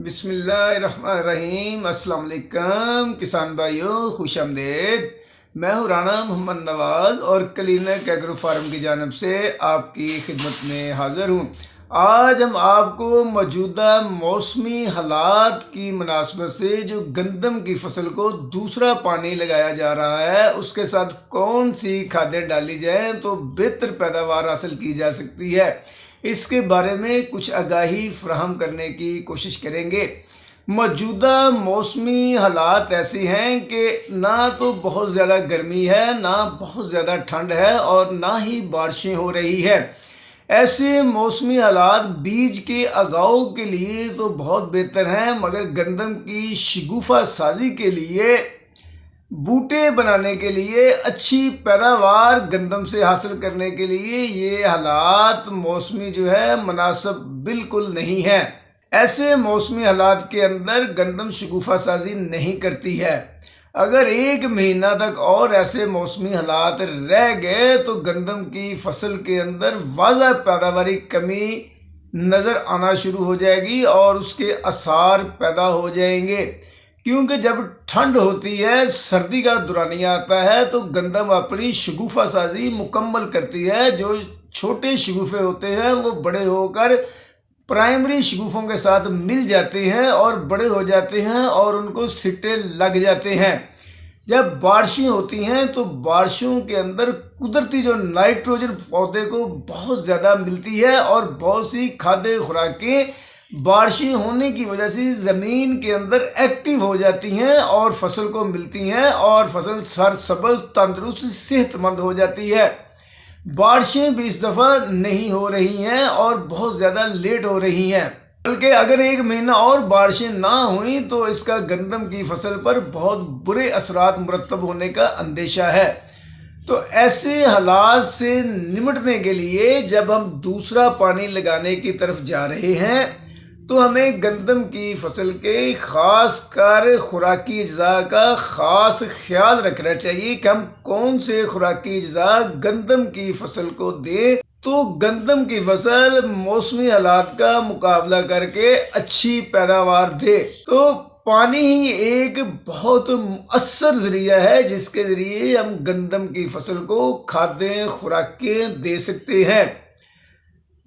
بسم اللہ الرحمن الرحیم۔ السلام علیکم کسان بھائیوں، خوش آمدید۔ میں ہوں رانا محمد نواز اور کلینک ایگرو فارم کی جانب سے آپ کی خدمت میں حاضر ہوں۔ آج ہم آپ کو موجودہ موسمی حالات کی مناسبت سے جو گندم کی فصل کو دوسرا پانی لگایا جا رہا ہے اس کے ساتھ کون سی کھادیں ڈالی جائیں تو بہتر پیداوار حاصل کی جا سکتی ہے، اس کے بارے میں کچھ آگاہی فراہم کرنے کی کوشش کریں گے۔ موجودہ موسمی حالات ایسی ہیں کہ نہ تو بہت زیادہ گرمی ہے، نہ بہت زیادہ ٹھنڈ ہے اور نہ ہی بارشیں ہو رہی ہے۔ ایسے موسمی حالات بیج کے اگاؤ کے لیے تو بہت بہتر ہیں، مگر گندم کی شگوفہ سازی کے لیے، بوٹے بنانے کے لیے، اچھی پیداوار گندم سے حاصل کرنے کے لیے یہ حالات موسمی جو ہے مناسب بالکل نہیں ہے۔ ایسے موسمی حالات کے اندر گندم شگوفہ سازی نہیں کرتی ہے۔ اگر ایک مہینہ تک اور ایسے موسمی حالات رہ گئے تو گندم کی فصل کے اندر واضح پیداواری کمی نظر آنا شروع ہو جائے گی اور اس کے آثار پیدا ہو جائیں گے، کیونکہ جب ٹھنڈ ہوتی ہے، سردی کا دورانیہ آتا ہے تو گندم اپنی شگوفہ سازی مکمل کرتی ہے۔ جو چھوٹے شگوفے ہوتے ہیں وہ بڑے ہو کر پرائمری شگوفوں کے ساتھ مل جاتے ہیں اور بڑے ہو جاتے ہیں اور ان کو سٹے لگ جاتے ہیں۔ جب بارشیں ہوتی ہیں تو بارشوں کے اندر قدرتی جو نائٹروجن پودے کو بہت زیادہ ملتی ہے اور بہت سی کھادی خوراکیں بارشیں ہونے کی وجہ سے زمین کے اندر ایکٹیو ہو جاتی ہیں اور فصل کو ملتی ہیں اور فصل سرسبز، تندرست، صحت مند ہو جاتی ہے۔ بارشیں بھی اس دفعہ نہیں ہو رہی ہیں اور بہت زیادہ لیٹ ہو رہی ہیں، بلکہ اگر ایک مہینہ اور بارشیں نہ ہوئیں تو اس کا گندم کی فصل پر بہت برے اثرات مرتب ہونے کا اندیشہ ہے۔ تو ایسے حالات سے نمٹنے کے لیے جب ہم دوسرا پانی لگانے کی طرف جا رہے ہیں تو ہمیں گندم کی فصل کے خاص کر خوراکی اجزاء کا خاص خیال رکھنا چاہیے کہ ہم کون سے خوراکی اجزاء گندم کی فصل کو دیں تو گندم کی فصل موسمی حالات کا مقابلہ کر کے اچھی پیداوار دے۔ تو پانی ہی ایک بہت مؤثر ذریعہ ہے جس کے ذریعے ہم گندم کی فصل کو کھادیں خوراکیں دے سکتے ہیں۔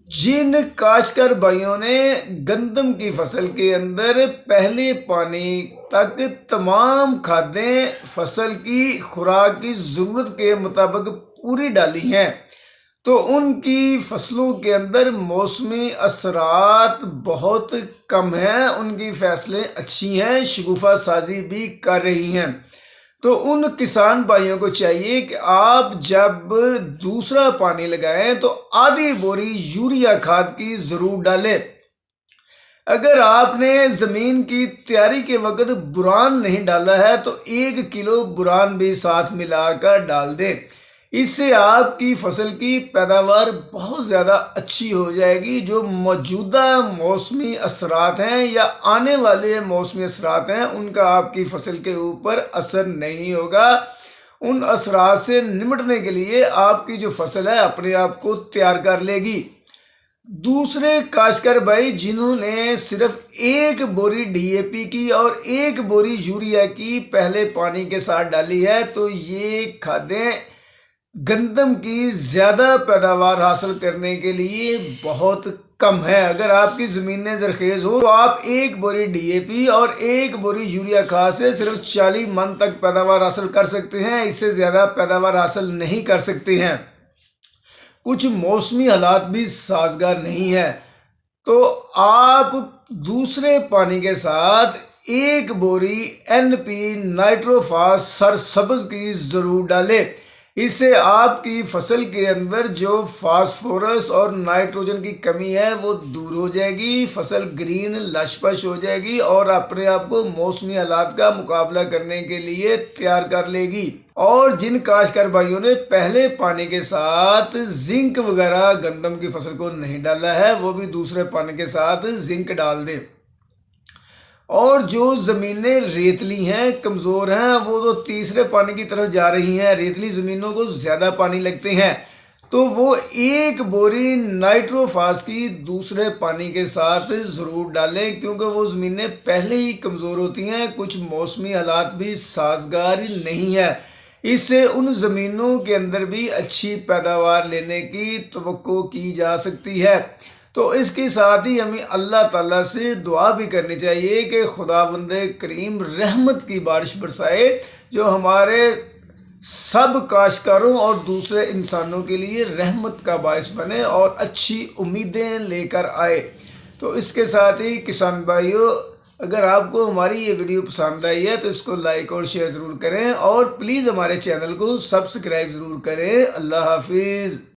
جن کاشتکار بھائیوں نے گندم کی فصل کے اندر پہلے پانی تک تمام کھادیں فصل کی خوراک کی ضرورت کے مطابق پوری ڈالی ہیں تو ان کی فصلوں کے اندر موسمی اثرات بہت کم ہیں، ان کی فصلیں اچھی ہیں، شگوفہ سازی بھی کر رہی ہیں۔ تو ان کسان بھائیوں کو چاہیے کہ آپ جب دوسرا پانی لگائیں تو آدھی بوری یوریا کھاد کی ضرور ڈالیں۔ اگر آپ نے زمین کی تیاری کے وقت بوران نہیں ڈالا ہے تو 1 کلو بوران بھی ساتھ ملا کر ڈال دیں۔ اس سے آپ کی فصل کی پیداوار بہت زیادہ اچھی ہو جائے گی۔ جو موجودہ موسمی اثرات ہیں یا آنے والے موسمی اثرات ہیں ان کا آپ کی فصل کے اوپر اثر نہیں ہوگا۔ ان اثرات سے نمٹنے کے لیے آپ کی جو فصل ہے اپنے آپ کو تیار کر لے گی۔ دوسرے کاشتکار بھائی جنہوں نے صرف 1 بوری ڈی اے پی کی اور 1 بوری یوریا کی پہلے پانی کے ساتھ ڈالی ہے تو یہ کھادیں گندم کی زیادہ پیداوار حاصل کرنے کے لیے بہت کم ہے۔ اگر آپ کی زمینیں زرخیز ہو تو آپ 1 بوری ڈی اے پی اور 1 بوری یوریا کھاد سے صرف 40 من تک پیداوار حاصل کر سکتے ہیں، اس سے زیادہ پیداوار حاصل نہیں کر سکتے ہیں۔ کچھ موسمی حالات بھی سازگار نہیں ہے تو آپ دوسرے پانی کے ساتھ 1 بوری این پی نائٹروفاس سرسبز کی ضرور ڈالیں۔ اس سے آپ کی فصل کے اندر جو فاسفورس اور نائٹروجن کی کمی ہے وہ دور ہو جائے گی، فصل گرین لش پش ہو جائے گی اور اپنے آپ کو موسمی حالات کا مقابلہ کرنے کے لیے تیار کر لے گی۔ اور جن کاشتکار بھائیوں نے پہلے پانی کے ساتھ زنک وغیرہ گندم کی فصل کو نہیں ڈالا ہے وہ بھی دوسرے پانی کے ساتھ زنک ڈال دیں۔ اور جو زمینیں ریتلی ہیں، کمزور ہیں، وہ تو تیسرے پانی کی طرف جا رہی ہیں۔ ریتلی زمینوں کو زیادہ پانی لگتے ہیں تو وہ ایک بوری نائٹروفاس کی دوسرے پانی کے ساتھ ضرور ڈالیں، کیونکہ وہ زمینیں پہلے ہی کمزور ہوتی ہیں، کچھ موسمی حالات بھی سازگار نہیں ہے، اس سے ان زمینوں کے اندر بھی اچھی پیداوار لینے کی توقع کی جا سکتی ہے۔ تو اس کے ساتھ ہی ہمیں اللہ تعالیٰ سے دعا بھی کرنی چاہیے کہ خداوند کریم رحمت کی بارش برسائے، جو ہمارے سب کاشتکاروں اور دوسرے انسانوں کے لیے رحمت کا باعث بنے اور اچھی امیدیں لے کر آئے۔ تو اس کے ساتھ ہی کسان بھائیوں، اگر آپ کو ہماری یہ ویڈیو پسند آئی ہے تو اس کو لائک اور شیئر ضرور کریں، اور پلیز ہمارے چینل کو سبسکرائب ضرور کریں۔ اللہ حافظ۔